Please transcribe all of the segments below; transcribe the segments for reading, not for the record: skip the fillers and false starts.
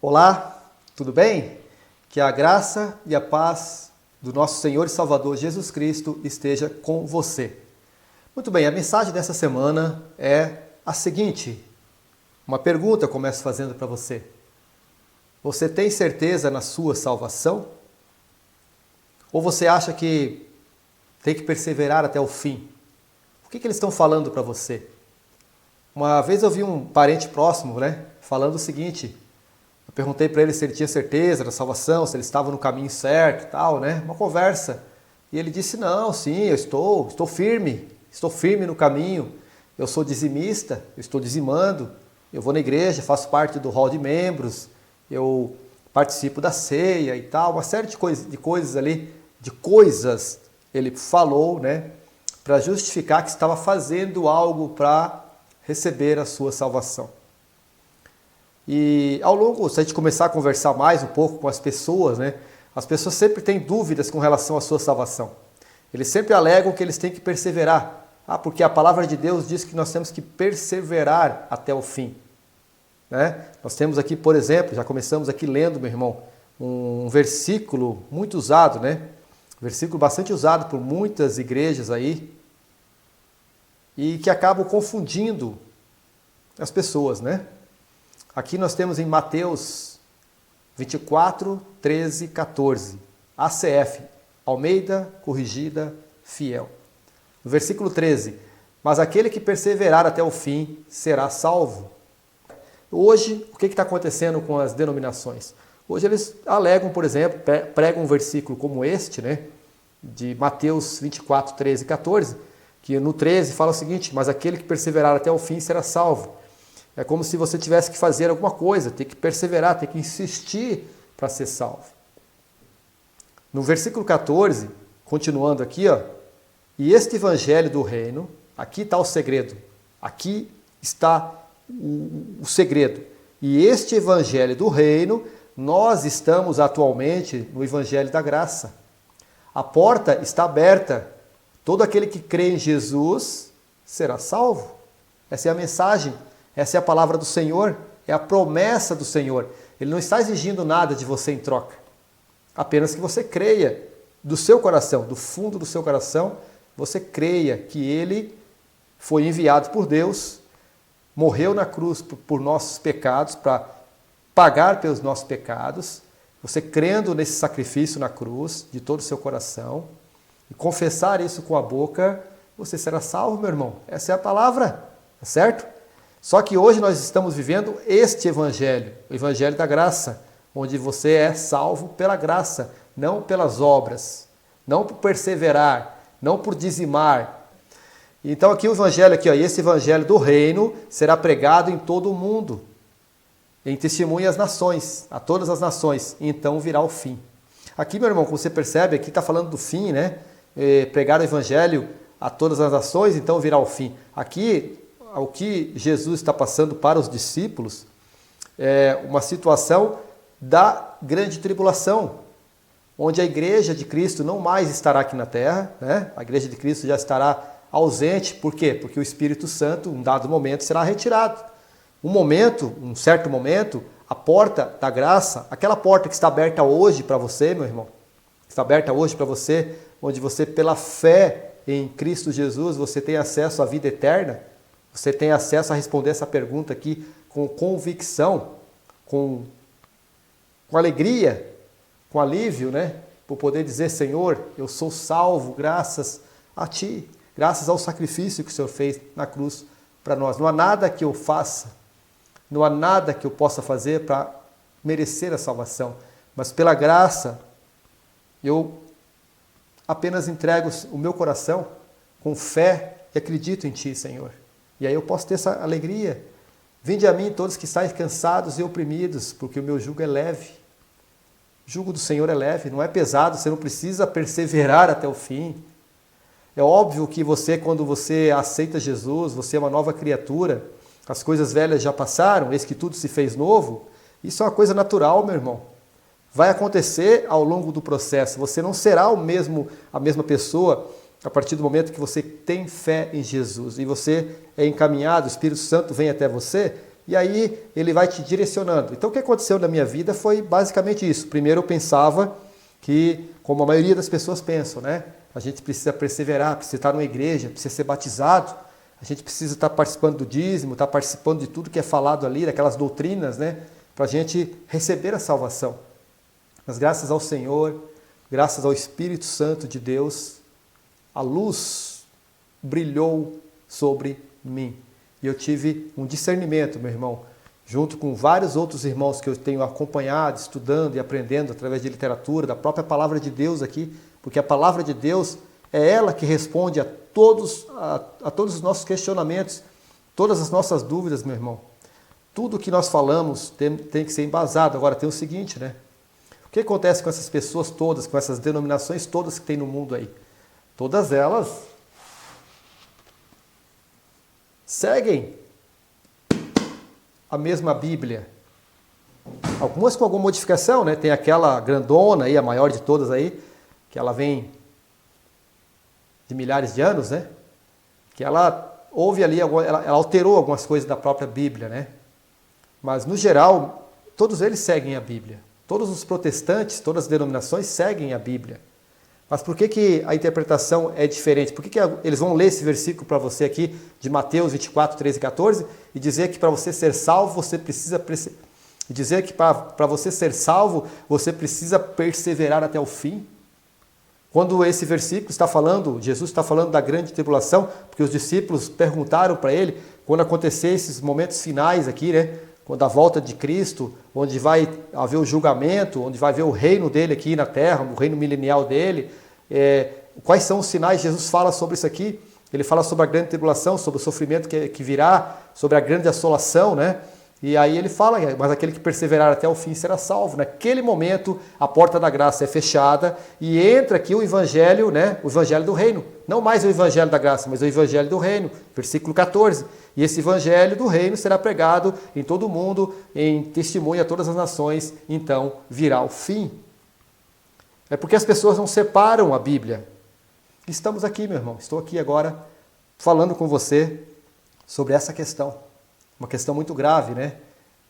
Olá, tudo bem? Que a graça e a paz do nosso Senhor e Salvador Jesus Cristo esteja com você. Muito bem, a mensagem dessa semana é a seguinte. Uma pergunta eu começo fazendo para você. Você tem certeza na sua salvação? Ou você acha que tem que perseverar até o fim? O que eles estão falando para você? Uma vez eu vi um parente próximo, falando o seguinte. Eu perguntei para ele se ele tinha certeza da salvação, se ele estava no caminho certo e tal, Uma conversa. E ele disse, não, sim, eu estou firme no caminho. Eu sou dizimista, eu estou dizimando, eu vou na igreja, faço parte do hall de membros, eu participo da ceia e tal, uma série de coisas ali, ele falou, para justificar que estava fazendo algo para receber a sua salvação. E ao longo, se a gente começar a conversar mais um pouco com as pessoas, as pessoas sempre têm dúvidas com relação à sua salvação. Eles sempre alegam que eles têm que perseverar. Porque a palavra de Deus diz que nós temos que perseverar até o fim. Nós temos aqui, por exemplo, já começamos aqui lendo, meu irmão, um versículo muito usado, versículo bastante usado por muitas igrejas aí, e que acabam confundindo as pessoas, Aqui nós temos em Mateus 24, 13, 14, ACF, Almeida Corrigida Fiel. No versículo 13, mas aquele que perseverar até o fim será salvo. Hoje, o que está acontecendo com as denominações? Hoje eles alegam, por exemplo, pregam um versículo como este, de Mateus 24, 13 e 14, que no 13 fala o seguinte, mas aquele que perseverar até o fim será salvo. É como se você tivesse que fazer alguma coisa, ter que perseverar, ter que insistir para ser salvo. No versículo 14, continuando aqui, e este evangelho do reino, aqui está o segredo, aqui está o segredo. E este evangelho do reino, nós estamos atualmente no evangelho da graça. A porta está aberta, todo aquele que crê em Jesus será salvo. Essa é a mensagem. Essa é a palavra do Senhor, é a promessa do Senhor. Ele não está exigindo nada de você em troca. Apenas que você creia do seu coração, do fundo do seu coração, você creia que Ele foi enviado por Deus, morreu na cruz por nossos pecados, para pagar pelos nossos pecados. Você crendo nesse sacrifício na cruz, de todo o seu coração, e confessar isso com a boca, você será salvo, meu irmão. Essa é a palavra, tá certo? Só que hoje nós estamos vivendo este evangelho, o evangelho da graça, onde você é salvo pela graça, não pelas obras, não por perseverar, não por dizimar. Então aqui o evangelho, esse evangelho do reino será pregado em todo o mundo, em testemunho às nações, a todas as nações, e então virá o fim. Aqui, meu irmão, como você percebe, aqui está falando do fim, pregar o evangelho a todas as nações, então virá o fim. Aqui, o que Jesus está passando para os discípulos é uma situação da grande tribulação, onde a igreja de Cristo não mais estará aqui na terra, A igreja de Cristo já estará ausente. Por quê? Porque o Espírito Santo, em um dado momento, será retirado. Um certo momento, a porta da graça, aquela porta que está aberta hoje para você, meu irmão, está aberta hoje para você, onde você, pela fé em Cristo Jesus, você tem acesso à vida eterna. Você tem acesso a responder essa pergunta aqui com convicção, com alegria, com alívio, por poder dizer, Senhor, eu sou salvo graças a Ti, graças ao sacrifício que o Senhor fez na cruz para nós. Não há nada que eu faça, não há nada que eu possa fazer para merecer a salvação, mas pela graça eu apenas entrego o meu coração com fé e acredito em Ti, Senhor. E aí eu posso ter essa alegria. Vinde a mim todos que estáis cansados e oprimidos, porque o meu jugo é leve. O jugo do Senhor é leve, não é pesado, você não precisa perseverar até o fim. É óbvio que quando você aceita Jesus, você é uma nova criatura, as coisas velhas já passaram, eis que tudo se fez novo. Isso é uma coisa natural, meu irmão. Vai acontecer ao longo do processo, você não será a mesma pessoa a partir do momento que você tem fé em Jesus e você é encaminhado, o Espírito Santo vem até você, e aí ele vai te direcionando. Então o que aconteceu na minha vida foi basicamente isso. Primeiro eu pensava que, como a maioria das pessoas pensam, né? A gente precisa perseverar, precisa estar numa igreja, precisa ser batizado, a gente precisa estar participando do dízimo, estar participando de tudo que é falado ali, daquelas doutrinas, né? Para a gente receber a salvação. Mas graças ao Senhor, graças ao Espírito Santo de Deus, a luz brilhou sobre mim. E eu tive um discernimento, meu irmão, junto com vários outros irmãos que eu tenho acompanhado, estudando e aprendendo através de literatura, da própria palavra de Deus aqui, porque a palavra de Deus é ela que responde a todos os nossos questionamentos, todas as nossas dúvidas, meu irmão. Tudo que nós falamos tem que ser embasado. Agora tem o seguinte, né? O que acontece com essas pessoas todas, com essas denominações todas que tem no mundo aí? Todas elas seguem a mesma Bíblia. Algumas com alguma modificação, né? Tem aquela grandona aí, a maior de todas aí, que ela vem de milhares de anos, né? Que ela houve ali, ela alterou algumas coisas da própria Bíblia, né? Mas no geral, todos eles seguem a Bíblia. Todos os protestantes, todas as denominações seguem a Bíblia. Mas por que a interpretação é diferente? Por que eles vão ler esse versículo para você aqui, de Mateus 24, 13 e 14, e dizer que para você ser salvo, você precisa... E dizer que para você ser salvo, você precisa perseverar até o fim? Quando esse versículo está falando, Jesus está falando da grande tribulação, porque os discípulos perguntaram para ele, quando acontecer esses momentos finais aqui, né? Quando a volta de Cristo, onde vai haver o julgamento, onde vai haver o reino dele aqui na terra, o reino milenial dele, quais são os sinais? Jesus fala sobre isso aqui, ele fala sobre a grande tribulação, sobre o sofrimento que virá, sobre a grande assolação, né? E aí ele fala, mas aquele que perseverar até o fim será salvo. Naquele momento, a porta da graça é fechada e entra aqui o evangelho, né? O evangelho do reino. Não mais o evangelho da graça, mas o evangelho do reino. Versículo 14. E esse evangelho do reino será pregado em todo o mundo, em testemunho a todas as nações, então virá o fim. É porque as pessoas não separam a Bíblia. Estamos aqui, meu irmão. Estou aqui agora falando com você sobre essa questão. Uma questão muito grave, né?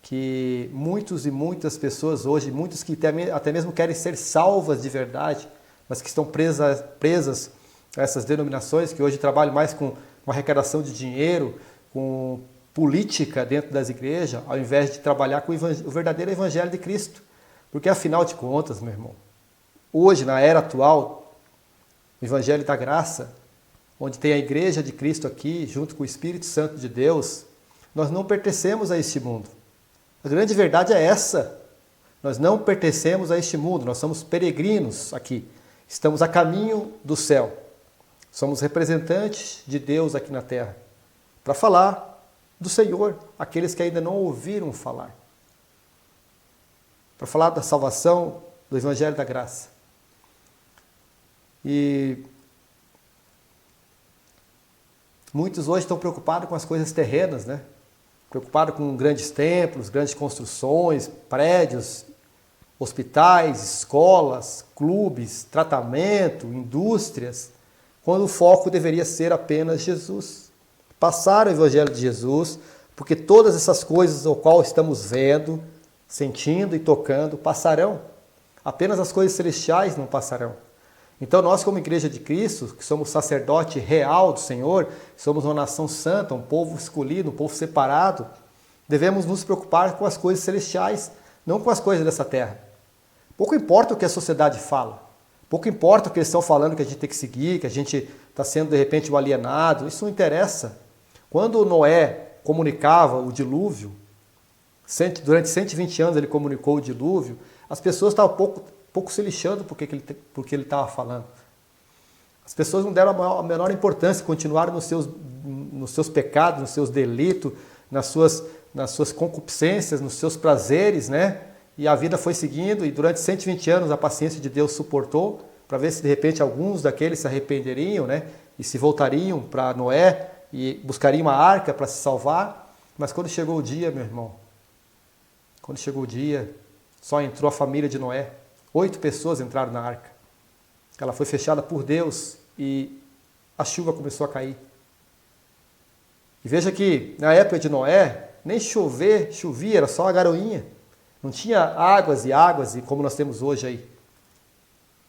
Que muitos e muitas pessoas hoje, muitos que até mesmo querem ser salvas de verdade, mas que estão presas a essas denominações, que hoje trabalham mais com arrecadação de dinheiro, com política dentro das igrejas, ao invés de trabalhar com o verdadeiro evangelho de Cristo. Porque afinal de contas, meu irmão, hoje, na era atual, o evangelho da graça, onde tem a igreja de Cristo aqui, junto com o Espírito Santo de Deus, nós não pertencemos a este mundo. A grande verdade é essa. Nós não pertencemos a este mundo, nós somos peregrinos aqui. Estamos a caminho do céu. Somos representantes de Deus aqui na terra, para falar do Senhor, aqueles que ainda não ouviram falar. Para falar da salvação, do Evangelho da graça. E muitos hoje estão preocupados com as coisas terrenas, né? Preocupado com grandes templos, grandes construções, prédios, hospitais, escolas, clubes, tratamento, indústrias, quando o foco deveria ser apenas Jesus. Passar o Evangelho de Jesus, porque todas essas coisas ao qual estamos vendo, sentindo e tocando passarão. Apenas as coisas celestiais não passarão. Então nós, como Igreja de Cristo, que somos sacerdote real do Senhor, somos uma nação santa, um povo escolhido, um povo separado, devemos nos preocupar com as coisas celestiais, não com as coisas dessa terra. Pouco importa o que a sociedade fala, pouco importa o que eles estão falando que a gente tem que seguir, que a gente está sendo de repente um alienado, isso não interessa. Quando Noé comunicava o dilúvio, durante 120 anos ele comunicou o dilúvio, as pessoas estavam pouco se lixando porque ele estava falando. As pessoas não deram a menor importância, continuaram nos seus pecados, nos seus delitos, nas suas concupiscências, nos seus prazeres, né? E a vida foi seguindo, e durante 120 anos a paciência de Deus suportou, para ver se de repente alguns daqueles se arrependeriam, né? E se voltariam para Noé e buscariam uma arca para se salvar. Mas quando chegou o dia, meu irmão, quando chegou o dia, só entrou a família de Noé. 8 pessoas entraram na arca. Ela foi fechada por Deus e a chuva começou a cair. E veja que na época de Noé, nem chovia, era só a garoinha. Não tinha águas e como nós temos hoje aí.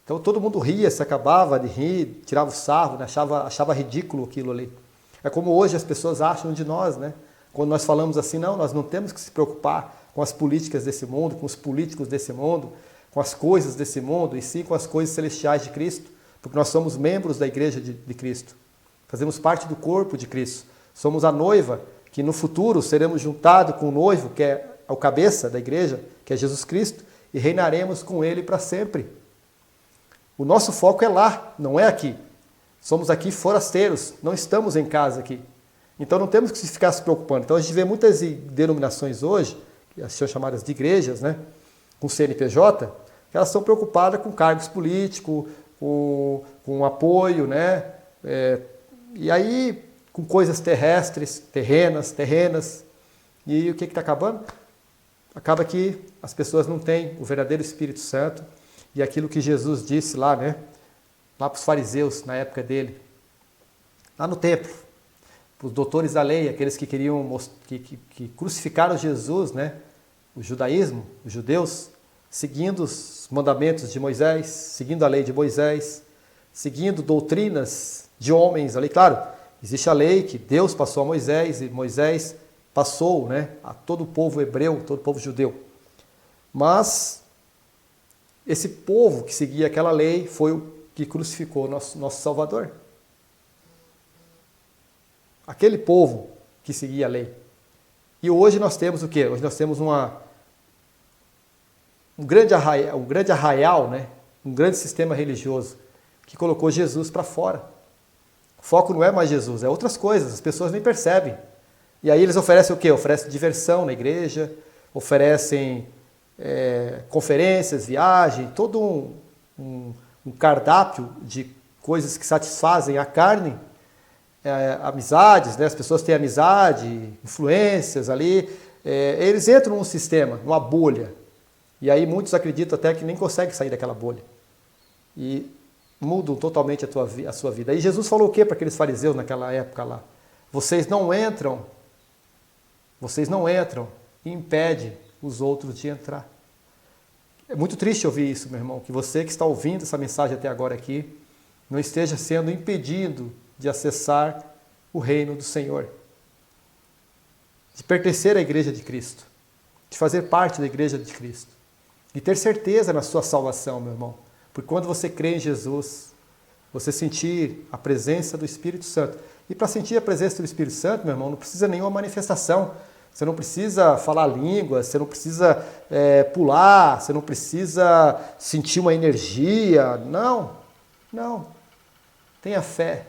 Então todo mundo ria, se acabava de rir, tirava o sarro, né? achava ridículo aquilo ali. É como hoje as pessoas acham de nós, né? Quando nós falamos assim, não, nós não temos que se preocupar com as políticas desse mundo, com os políticos desse mundo, com as coisas desse mundo, e sim com as coisas celestiais de Cristo, porque nós somos membros da igreja de Cristo. Fazemos parte do corpo de Cristo. Somos a noiva, que no futuro seremos juntados com o noivo, que é o cabeça da igreja, que é Jesus Cristo, e reinaremos com ele para sempre. O nosso foco é lá, não é aqui. Somos aqui forasteiros, não estamos em casa aqui. Então não temos que ficar se preocupando. Então a gente vê muitas denominações hoje, que são chamadas de igrejas, né, com CNPJ, que elas estão preocupadas com cargos políticos, com apoio, né, e aí com coisas terrestres, terrenas. E o que está acabando? Acaba que as pessoas não têm o verdadeiro Espírito Santo e aquilo que Jesus disse lá, né, lá para os fariseus na época dele, lá no templo, para os doutores da lei, aqueles que queriam que crucificaram Jesus, né, o judaísmo, os judeus, seguindo os mandamentos de Moisés, seguindo a lei de Moisés, seguindo doutrinas de homens ali. Claro, existe a lei que Deus passou a Moisés e Moisés passou, né, a todo o povo hebreu, todo o povo judeu. Mas esse povo que seguia aquela lei foi o que crucificou nosso Salvador. Aquele povo que seguia a lei. E hoje nós temos o quê? Hoje nós temos um grande arraial, né? Um grande sistema religioso que colocou Jesus para fora. O foco não é mais Jesus, é outras coisas, as pessoas nem percebem. E aí eles oferecem o quê? Oferecem diversão na igreja, oferecem conferências, viagem, todo um cardápio de coisas que satisfazem a carne, amizades, né? As pessoas têm amizade, influências ali, eles entram num sistema, numa bolha, e aí muitos acreditam até que nem conseguem sair daquela bolha, e mudam totalmente a sua vida. E Jesus falou o que para aqueles fariseus naquela época lá? Vocês não entram e impedem os outros de entrar. É muito triste ouvir isso, meu irmão, que você que está ouvindo essa mensagem até agora aqui, não esteja sendo impedido de acessar o reino do Senhor, de pertencer à igreja de Cristo, de fazer parte da igreja de Cristo, e ter certeza na sua salvação, meu irmão, porque quando você crê em Jesus, você sentir a presença do Espírito Santo, e para sentir a presença do Espírito Santo, meu irmão, não precisa nenhuma manifestação. Você não precisa falar línguas, você não precisa pular, você não precisa sentir uma energia. Não. Tenha fé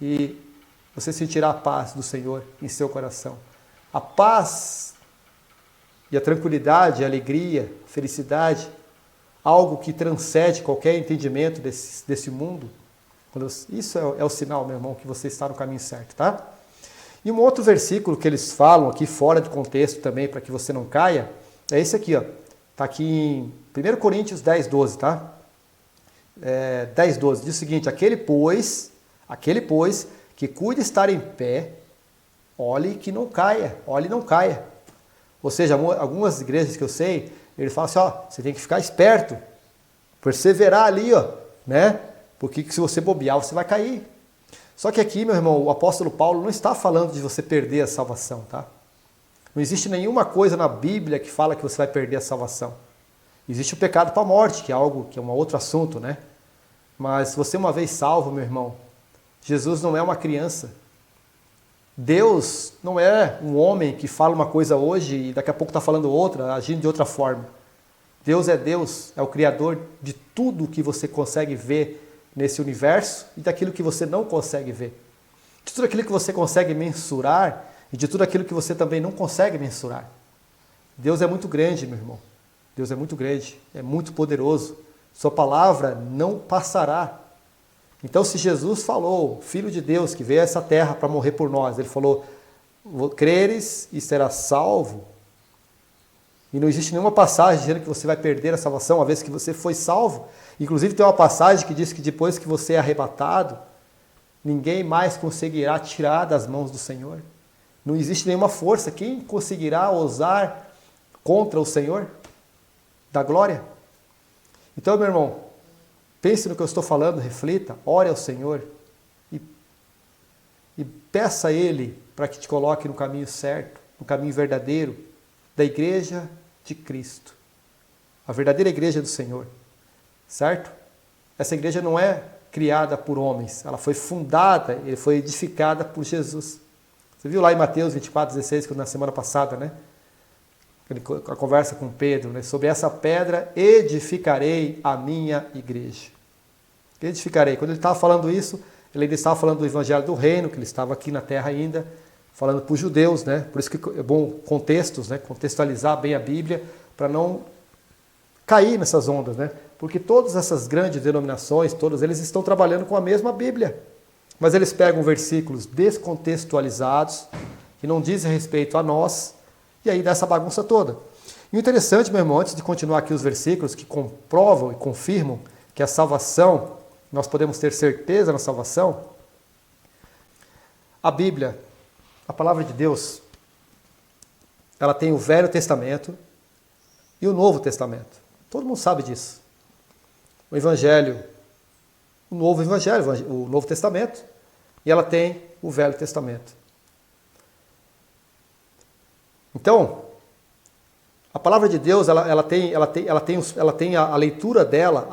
e você sentirá a paz do Senhor em seu coração. A paz e a tranquilidade, a alegria, a felicidade, algo que transcende qualquer entendimento desse mundo. Isso é o sinal, meu irmão, que você está no caminho certo, tá? E um outro versículo que eles falam aqui, fora de contexto também, para que você não caia, é esse aqui, ó. Está aqui em 1 Coríntios 10, 12, tá? 10, 12. Diz o seguinte: aquele, pois, que cuida estar em pé, olhe que não caia, olhe e não caia. Ou seja, algumas igrejas que eu sei, eles falam assim, ó, você tem que ficar esperto, perseverar ali, ó, né? Porque se você bobear, você vai cair. Só que aqui, meu irmão, o apóstolo Paulo não está falando de você perder a salvação, tá? Não existe nenhuma coisa na Bíblia que fala que você vai perder a salvação. Existe o pecado para a morte, que é um outro assunto, né? Mas se você uma vez salvo, meu irmão, Jesus não é uma criança. Deus não é um homem que fala uma coisa hoje e daqui a pouco está falando outra, agindo de outra forma. Deus, é o Criador de tudo que você consegue ver nesse universo e daquilo que você não consegue ver. De tudo aquilo que você consegue mensurar e de tudo aquilo que você também não consegue mensurar. Deus é muito grande, meu irmão. Deus é muito grande, é muito poderoso. Sua palavra não passará. Então, se Jesus falou, Filho de Deus, que veio a essa terra para morrer por nós, ele falou, creres e serás salvo. E não existe nenhuma passagem dizendo que você vai perder a salvação, uma vez que você foi salvo. Inclusive tem uma passagem que diz que depois que você é arrebatado, ninguém mais conseguirá tirar das mãos do Senhor. Não existe nenhuma força. Quem conseguirá ousar contra o Senhor da glória? Então, meu irmão, pense no que eu estou falando, reflita, ore ao Senhor e peça a Ele para que te coloque no caminho certo, no caminho verdadeiro da igreja de Cristo. A verdadeira igreja do Senhor, certo? Essa igreja não é criada por homens, ela foi fundada, foi edificada por Jesus. Você viu lá em Mateus 24:16, na semana passada, né? A conversa com Pedro, né? Sobre essa pedra edificarei a minha igreja. Edificarei. Quando ele estava falando isso, ele ainda estava falando do evangelho do reino, que ele estava aqui na terra ainda, falando para os judeus, né? Por isso que é bom contextos, né? Contextualizar bem a Bíblia, para não cair nessas ondas, né? Porque todas essas grandes denominações, todos eles estão trabalhando com a mesma Bíblia. Mas eles pegam versículos descontextualizados, que não dizem respeito a nós, e aí dá essa bagunça toda. E o interessante, meu irmão, antes de continuar aqui os versículos que comprovam e confirmam que a salvação, nós podemos ter certeza na salvação, a Bíblia, a palavra de Deus, ela tem o Velho Testamento e o Novo Testamento. Todo mundo sabe disso. O Evangelho, o Novo Evangelho, o Novo Testamento, e ela tem o Velho Testamento. Então, a palavra de Deus, ela tem a leitura dela,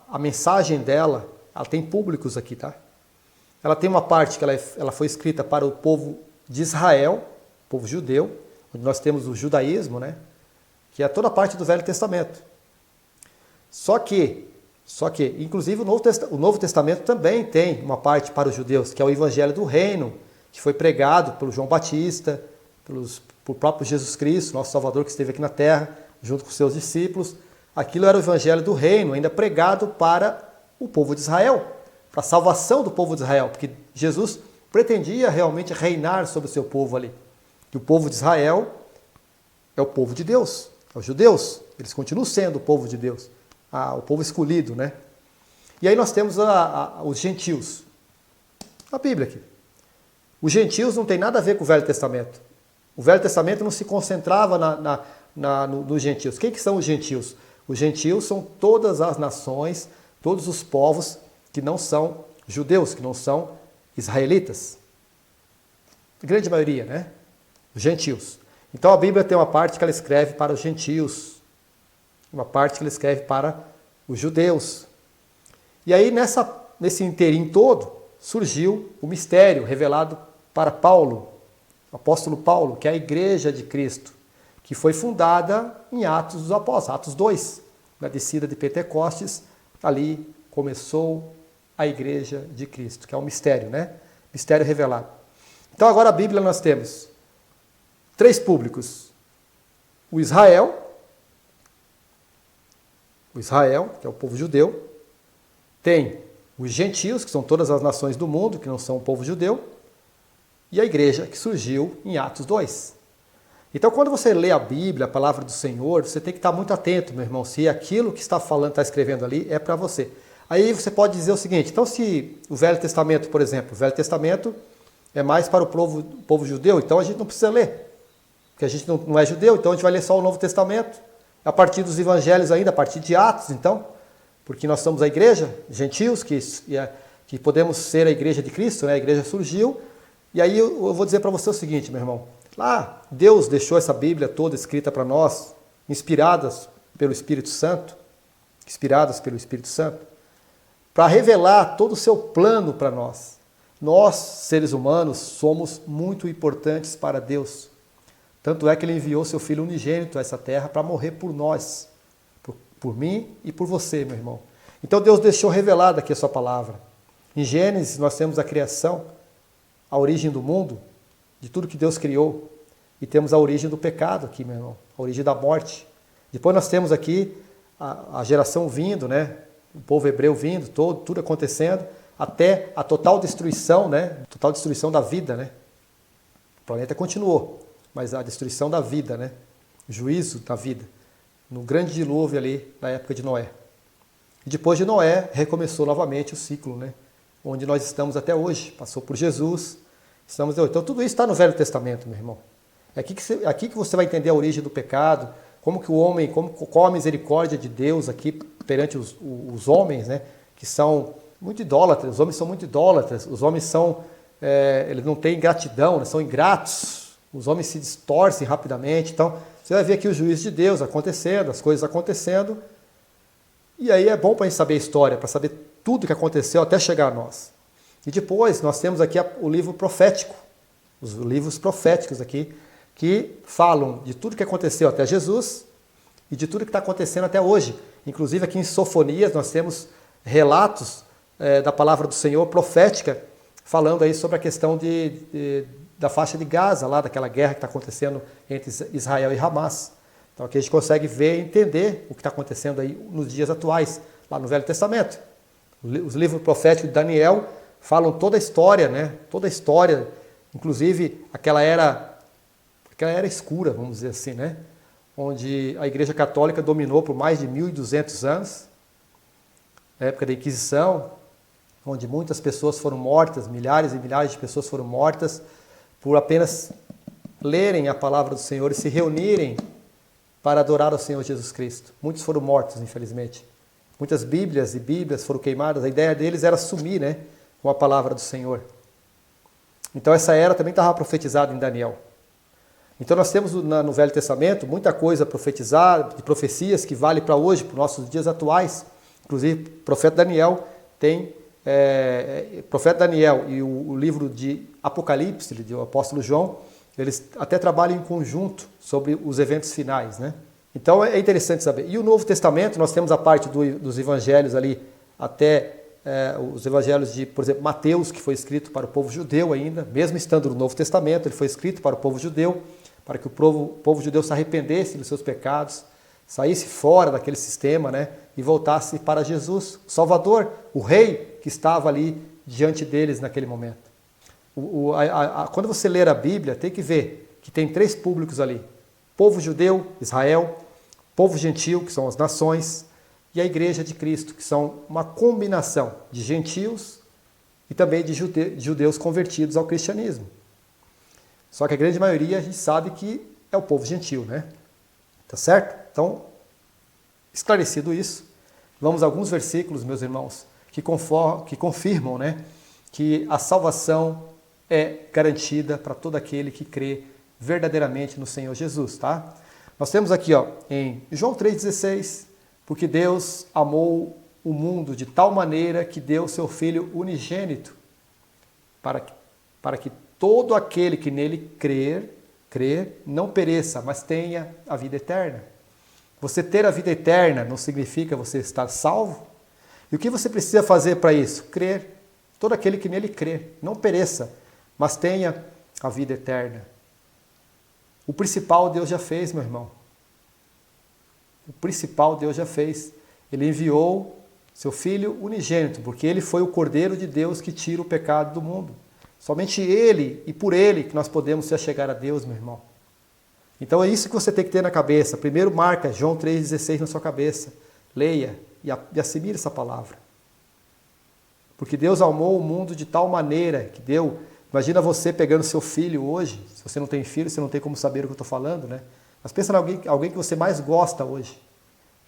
a mensagem dela, ela tem públicos aqui, tá? Ela tem uma parte que ela foi escrita para o povo de Israel, povo judeu, onde nós temos o judaísmo, né? Que é toda a parte do Velho Testamento. Só que, inclusive o Novo Testamento também tem uma parte para os judeus, que é o Evangelho do Reino, que foi pregado pelo João Batista, por próprio Jesus Cristo, nosso Salvador que esteve aqui na terra, junto com seus discípulos. Aquilo era o Evangelho do Reino, ainda pregado para o povo de Israel, para a salvação do povo de Israel, porque Jesus pretendia realmente reinar sobre o seu povo ali. E o povo de Israel é o povo de Deus, é os judeus, eles continuam sendo o povo de Deus, o povo escolhido, né? E aí nós temos os gentios, a Bíblia aqui. Os gentios não tem nada a ver com o Velho Testamento. O Velho Testamento não se concentrava nos gentios. Quem que são os gentios? Os gentios são todas as nações, todos os povos que não são judeus, que não são israelitas. A grande maioria, né? Os gentios. Então a Bíblia tem uma parte que ela escreve para os gentios, uma parte que ela escreve para os judeus. E aí nesse inteirinho todo surgiu o mistério revelado para Paulo, o apóstolo Paulo, que é a igreja de Cristo, que foi fundada em Atos dos Apóstolos, Atos 2, na descida de Pentecostes, ali começou a igreja de Cristo, que é um mistério, né? Mistério revelado. Então agora a Bíblia nós temos 3 públicos. O Israel, que é o povo judeu, tem os gentios, que são todas as nações do mundo, que não são o povo judeu, e a igreja que surgiu em Atos 2. Então, quando você lê a Bíblia, a palavra do Senhor, você tem que estar muito atento, meu irmão, se aquilo que está falando, está escrevendo ali, é para você. Aí você pode dizer o seguinte, então se o Velho Testamento, por exemplo, o Velho Testamento é mais para o povo judeu, então a gente não precisa ler, porque a gente não é judeu, então a gente vai ler só o Novo Testamento, a partir dos evangelhos ainda, a partir de Atos, então, porque nós somos a igreja, gentios, que podemos ser a igreja de Cristo, né? A igreja surgiu. E aí eu vou dizer para você o seguinte, meu irmão. Lá, Deus deixou essa Bíblia toda escrita para nós, inspiradas pelo Espírito Santo, para revelar todo o seu plano para nós. Nós, seres humanos, somos muito importantes para Deus. Tanto é que Ele enviou seu Filho unigênito a essa terra para morrer por nós, por mim e por você, meu irmão. Então Deus deixou revelada aqui a sua palavra. Em Gênesis nós temos a criação, a origem do mundo, de tudo que Deus criou. E temos a origem do pecado aqui, meu irmão, a origem da morte. Depois nós temos aqui a geração vindo, né? O povo hebreu vindo, tudo acontecendo, até a total destruição, né? Total destruição da vida, né? O planeta continuou, mas a destruição da vida, né? O juízo da vida. No grande dilúvio ali, na época de Noé. E depois de Noé, recomeçou novamente o ciclo, né? Onde nós estamos até hoje. Passou por Jesus, Então tudo isso está no Velho Testamento, meu irmão. É aqui que você vai entender a origem do pecado, como que o homem, qual a misericórdia de Deus aqui perante os homens, né, que são muito idólatras. Os homens são muito idólatras, os homens eles não têm gratidão, eles são ingratos, os homens se distorcem rapidamente. Então você vai ver aqui o juízo de Deus acontecendo, as coisas acontecendo, e aí é bom para a gente saber a história, para saber tudo o que aconteceu até chegar a nós. E depois nós temos aqui o livro profético, os livros proféticos aqui, que falam de tudo que aconteceu até Jesus e de tudo que está acontecendo até hoje. Inclusive aqui em Sofonias nós temos relatos da palavra do Senhor profética, falando aí sobre a questão da faixa de Gaza, lá daquela guerra que está acontecendo entre Israel e Hamas. Então aqui a gente consegue ver e entender o que está acontecendo aí nos dias atuais, lá no Velho Testamento. Os livros proféticos de Daniel falam toda a história, né? Toda a história, inclusive aquela era escura, vamos dizer assim, né? Onde a Igreja Católica dominou por mais de 1.200 anos, na época da Inquisição, onde muitas pessoas foram mortas, milhares e milhares de pessoas foram mortas por apenas lerem a palavra do Senhor e se reunirem para adorar ao Senhor Jesus Cristo. Muitos foram mortos, infelizmente. Muitas Bíblias e Bíblias foram queimadas. A ideia deles era sumir, né, com a palavra do Senhor. Então essa era também estava profetizada em Daniel. Então nós temos no Velho Testamento muita coisa profetizada, de profecias que vale para hoje, para os nossos dias atuais. Inclusive, o profeta Daniel profeta Daniel e o livro de Apocalipse, do apóstolo João, eles até trabalham em conjunto sobre os eventos finais, né? Então é interessante saber. E o Novo Testamento, nós temos a parte dos evangelhos ali, até os evangelhos de, por exemplo, Mateus, que foi escrito para o povo judeu ainda, mesmo estando no Novo Testamento, ele foi escrito para o povo judeu, para que o povo judeu se arrependesse dos seus pecados, saísse fora daquele sistema, né, e voltasse para Jesus, o Salvador, o Rei que estava ali diante deles naquele momento. Quando você ler a Bíblia, tem que ver que tem 3 públicos ali: povo judeu, Israel, povo gentil, que são as nações, e a Igreja de Cristo, que são uma combinação de gentios e também de judeus convertidos ao cristianismo. Só que a grande maioria a gente sabe que é o povo gentil, né? Tá certo? Então, esclarecido isso, vamos a alguns versículos, meus irmãos, que confirmam, né, que a salvação é garantida para todo aquele que crê verdadeiramente no Senhor Jesus, tá? Nós temos aqui, em João 3,16, porque Deus amou o mundo de tal maneira que deu seu Filho unigênito, para que todo aquele que nele crer, não pereça, mas tenha a vida eterna. Você ter a vida eterna não significa você estar salvo? E o que você precisa fazer para isso? Crer. Todo aquele que nele crer, não pereça, mas tenha a vida eterna. O principal Deus já fez, meu irmão. O principal Deus já fez. Ele enviou seu Filho unigênito, porque ele foi o Cordeiro de Deus que tira o pecado do mundo. Somente ele e por ele que nós podemos se achegar a Deus, meu irmão. Então é isso que você tem que ter na cabeça. Primeiro marca João 3,16 na sua cabeça. Leia e assimile essa palavra. Porque Deus amou o mundo de tal maneira que deu. Imagina você pegando seu filho hoje. Se você não tem filho, você não tem como saber o que eu estou falando, né? Mas pensa em alguém que você mais gosta hoje.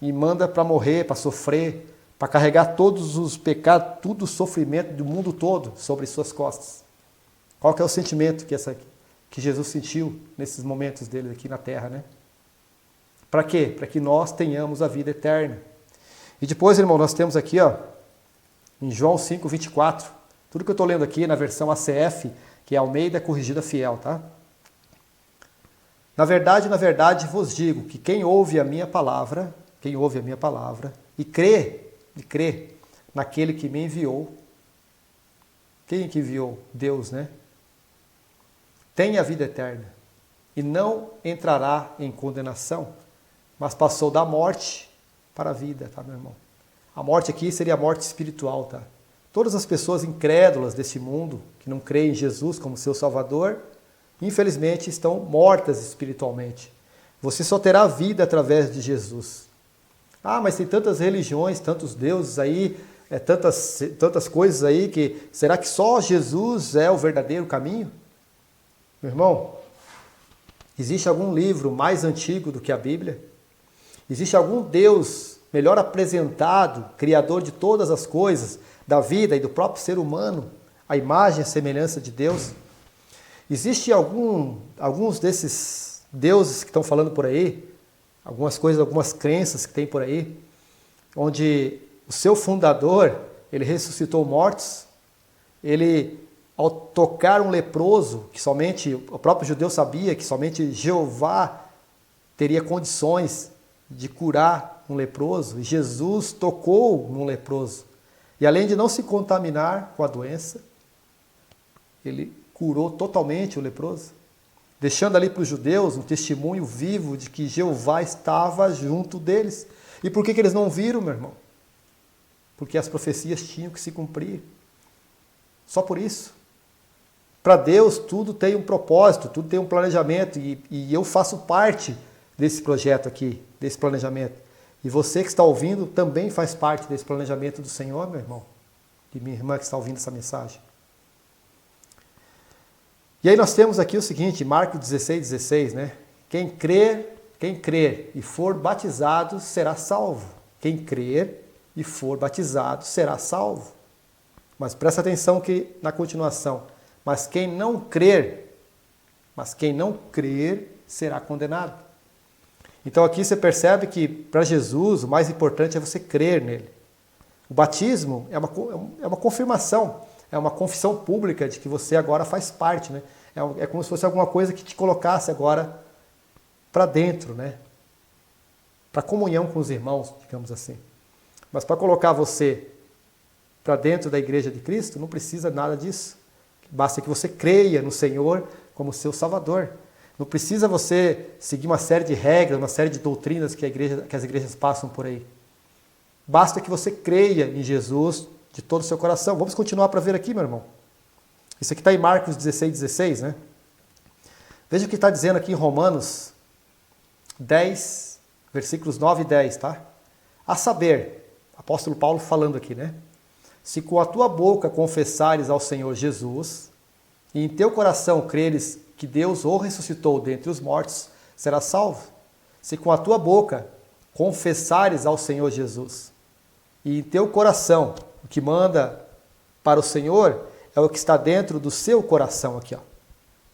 E manda para morrer, para sofrer, para carregar todos os pecados, todo o sofrimento do mundo todo sobre suas costas. Qual que é o sentimento que Jesus sentiu nesses momentos dele aqui na terra, né? Para quê? Para que nós tenhamos a vida eterna. E depois, irmão, nós temos aqui, em João 5:24, tudo que eu estou lendo aqui na versão ACF, que é Almeida Corrigida Fiel, tá? Na verdade vos digo que quem ouve a minha palavra e crê naquele que me enviou, quem que enviou? Deus, né? Tem a vida eterna e não entrará em condenação, mas passou da morte para a vida, tá, meu irmão? A morte aqui seria a morte espiritual, tá? Todas as pessoas incrédulas desse mundo, que não creem em Jesus como seu Salvador, infelizmente estão mortas espiritualmente. Você só terá vida através de Jesus. Ah, mas tem tantas religiões, tantos deuses aí, tantas coisas aí, será que só Jesus é o verdadeiro caminho? Meu irmão, existe algum livro mais antigo do que a Bíblia? Existe algum Deus melhor apresentado, criador de todas as coisas, da vida e do próprio ser humano, a imagem e a semelhança de Deus? Existe alguns desses deuses que estão falando por aí, algumas coisas, algumas crenças que tem por aí, onde o seu fundador, ele ressuscitou mortos, ele, ao tocar um leproso, que somente o próprio judeu sabia que somente Jeová teria condições de curar um leproso, e Jesus tocou num leproso. E além de não se contaminar com a doença, ele curou totalmente o leproso, deixando ali para os judeus um testemunho vivo de que Jeová estava junto deles. E por que eles não viram, meu irmão? Porque as profecias tinham que se cumprir. Só por isso. Para Deus tudo tem um propósito, tudo tem um planejamento, e eu faço parte desse projeto aqui, desse planejamento. E você que está ouvindo também faz parte desse planejamento do Senhor, meu irmão, e minha irmã que está ouvindo essa mensagem. E aí nós temos aqui o seguinte, Marcos 16:16, né? Quem crer e for batizado será salvo. Quem crer e for batizado será salvo. Mas presta atenção que na continuação, mas quem não crer será condenado. Então aqui você percebe que para Jesus o mais importante é você crer nele. O batismo é uma confirmação, é uma confissão pública de que você agora faz parte, né? É como se fosse alguma coisa que te colocasse agora para dentro, né? Para comunhão com os irmãos, digamos assim. Mas para colocar você para dentro da igreja de Cristo, não precisa nada disso. Basta que você creia no Senhor como seu Salvador. Não precisa você seguir uma série de regras, uma série de doutrinas que as igrejas passam por aí. Basta que você creia em Jesus de todo o seu coração. Vamos continuar para ver aqui, meu irmão. Isso aqui está em Marcos 16:16, né? Veja o que está dizendo aqui em Romanos 10, versículos 9 e 10, tá? A saber, apóstolo Paulo falando aqui, né? Se com a tua boca confessares ao Senhor Jesus, e em teu coração creres que Deus o ressuscitou dentre os mortos, serás salvo. Se com a tua boca confessares ao Senhor Jesus, e em teu coração, o que manda para o Senhor é o que está dentro do seu coração aqui, ó.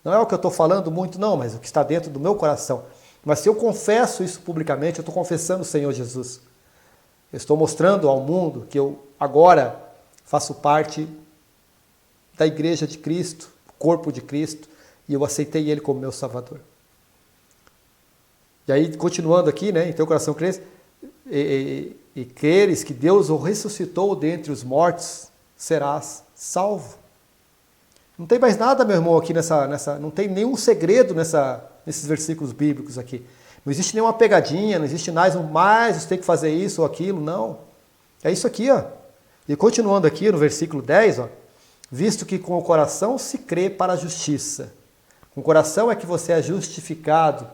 Não é o que eu estou falando muito, não, mas o que está dentro do meu coração. Mas se eu confesso isso publicamente, eu estou confessando o Senhor Jesus. Eu estou mostrando ao mundo que eu agora faço parte da igreja de Cristo, corpo de Cristo, e eu aceitei Ele como meu Salvador. E aí, continuando aqui, né, em teu coração creres, e creres que Deus o ressuscitou dentre os mortos, serás salvo. Não tem mais nada, meu irmão, aqui não tem nenhum segredo nesses versículos bíblicos aqui. Não existe nenhuma pegadinha, não existe mais você tem que fazer isso ou aquilo, não. É isso aqui, ó. E continuando aqui no versículo 10, ó, visto que com o coração se crê para a justiça. Com o coração é que você é justificado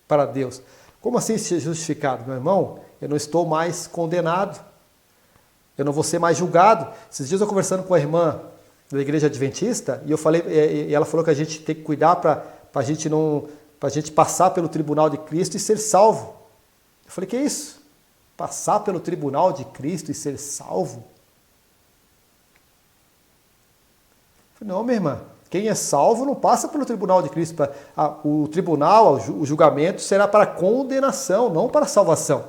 para Deus. Como assim ser justificado, meu irmão? Eu não estou mais condenado. Eu não vou ser mais julgado. Esses dias eu conversando com a irmã da igreja adventista, e ela falou que a gente tem que cuidar para a gente passar pelo tribunal de Cristo e ser salvo. Eu falei, que é isso? Passar pelo tribunal de Cristo e ser salvo? Eu falei, não, minha irmã, quem é salvo não passa pelo tribunal de Cristo. O tribunal, o julgamento será para condenação, não para salvação.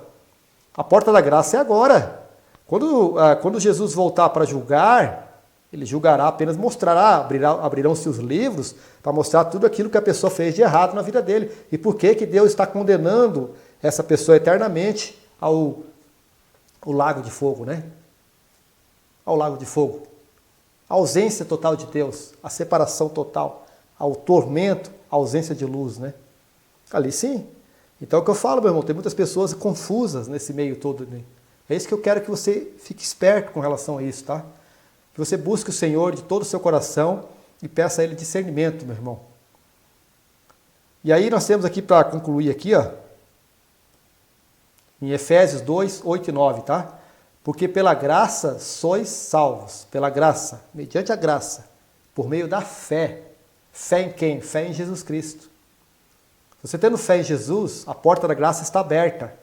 A porta da graça é agora. Quando Jesus voltar para julgar, ele julgará, apenas mostrará, abrirão-se os livros para mostrar tudo aquilo que a pessoa fez de errado na vida dele. E por que Deus está condenando essa pessoa eternamente ao lago de fogo, né? Ao lago de fogo. A ausência total de Deus, a separação total, ao tormento, a ausência de luz, né? Ali sim. Então é o que eu falo, meu irmão, tem muitas pessoas confusas nesse meio todo, né? É isso que eu quero que você fique esperto com relação a isso, tá? Que você busque o Senhor de todo o seu coração e peça a Ele discernimento, meu irmão. E aí nós temos aqui, para concluir aqui, ó, em Efésios 2, 8 e 9, tá? Porque pela graça sois salvos, pela graça, mediante a graça, por meio da fé. Fé em quem? Fé em Jesus Cristo. Você tendo fé em Jesus, a porta da graça está aberta.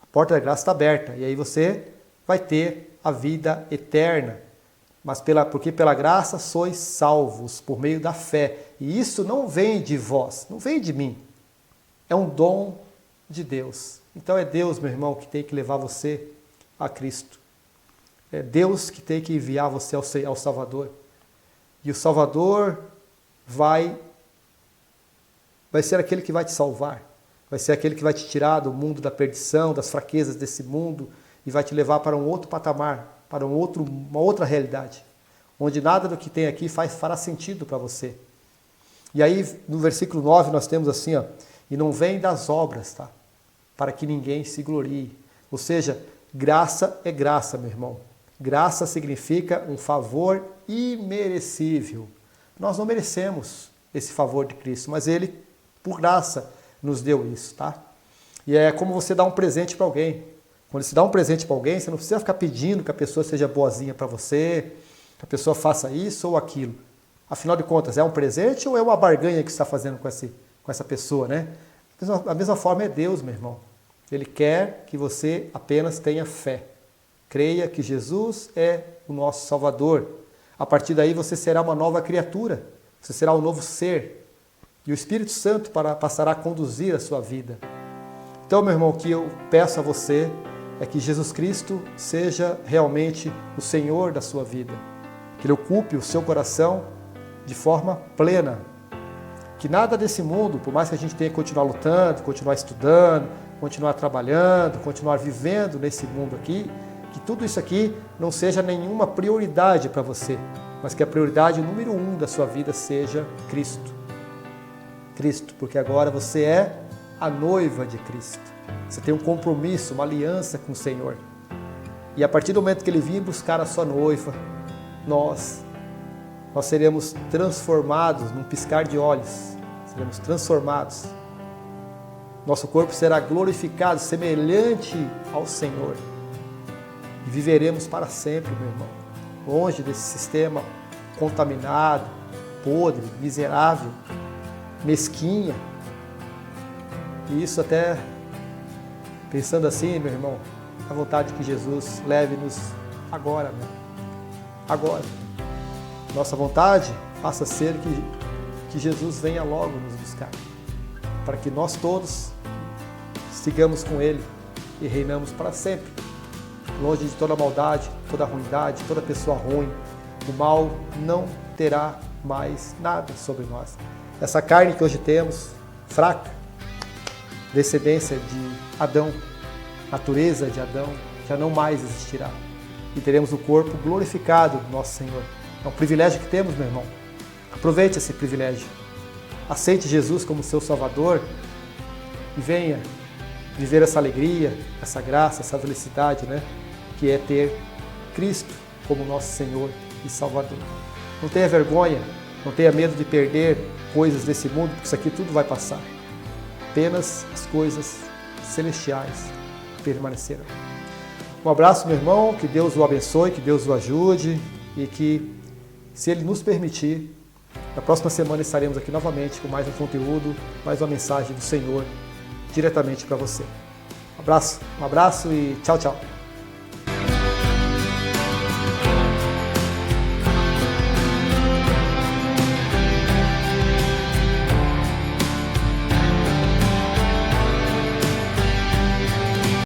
A porta da graça está aberta. E aí você vai ter a vida eterna. Mas porque pela graça sois salvos por meio da fé. E isso não vem de vós, não vem de mim. É um dom de Deus. Então é Deus, meu irmão, que tem que levar você a Cristo. É Deus que tem que enviar você ao Salvador. E o Salvador vai ser aquele que vai te salvar. Vai ser aquele que vai te tirar do mundo da perdição, das fraquezas desse mundo e vai te levar para um outro patamar, para uma outra realidade, onde nada do que tem aqui fará sentido para você. E aí, no versículo 9, nós temos assim, ó, e não vem das obras, tá? Para que ninguém se glorie. Ou seja, graça é graça, meu irmão. Graça significa um favor imerecível. Nós não merecemos esse favor de Cristo, mas Ele, por graça, nos deu isso, tá? E é como você dá um presente para alguém. Quando você dá um presente para alguém, você não precisa ficar pedindo que a pessoa seja boazinha para você, que a pessoa faça isso ou aquilo. Afinal de contas, é um presente ou é uma barganha que você está fazendo com essa pessoa, né? A mesma forma é Deus, meu irmão. Ele quer que você apenas tenha fé. Creia que Jesus é o nosso Salvador. A partir daí você será uma nova criatura. Você será um novo ser. E o Espírito Santo passará a conduzir a sua vida. Então, meu irmão, o que eu peço a você é que Jesus Cristo seja realmente o Senhor da sua vida. Que Ele ocupe o seu coração de forma plena. Que nada desse mundo, por mais que a gente tenha que continuar lutando, continuar estudando, continuar trabalhando, continuar vivendo nesse mundo aqui, que tudo isso aqui não seja nenhuma prioridade para você, mas que a prioridade número 1 da sua vida seja Cristo. Cristo, porque agora você é a noiva de Cristo. Você tem um compromisso, uma aliança com o Senhor. E a partir do momento que Ele vir buscar a sua noiva, nós seremos transformados num piscar de olhos. Seremos transformados. Nosso corpo será glorificado, semelhante ao Senhor. E viveremos para sempre, meu irmão, longe desse sistema contaminado, podre, miserável, mesquinha. E isso até, pensando assim, meu irmão, a vontade que Jesus leve-nos agora, né? Agora. Nossa vontade passa a ser que Jesus venha logo nos buscar, para que nós todos sigamos com Ele e reinamos para sempre, longe de toda maldade, toda ruindade, toda pessoa ruim. O mal não terá mais nada sobre nós. Essa carne que hoje temos, fraca, descendência de Adão, natureza de Adão, já não mais existirá. E teremos o corpo glorificado do nosso Senhor. É um privilégio que temos, meu irmão. Aproveite esse privilégio. Aceite Jesus como seu Salvador e venha viver essa alegria, essa graça, essa felicidade, né? Que é ter Cristo como nosso Senhor e Salvador. Não tenha vergonha, não tenha medo de perder coisas desse mundo, porque isso aqui tudo vai passar. Apenas as coisas celestiais permanecerão. Um abraço, meu irmão, que Deus o abençoe, que Deus o ajude e que, se Ele nos permitir, na próxima semana estaremos aqui novamente com mais um conteúdo, mais uma mensagem do Senhor diretamente para você. Um abraço e tchau, tchau.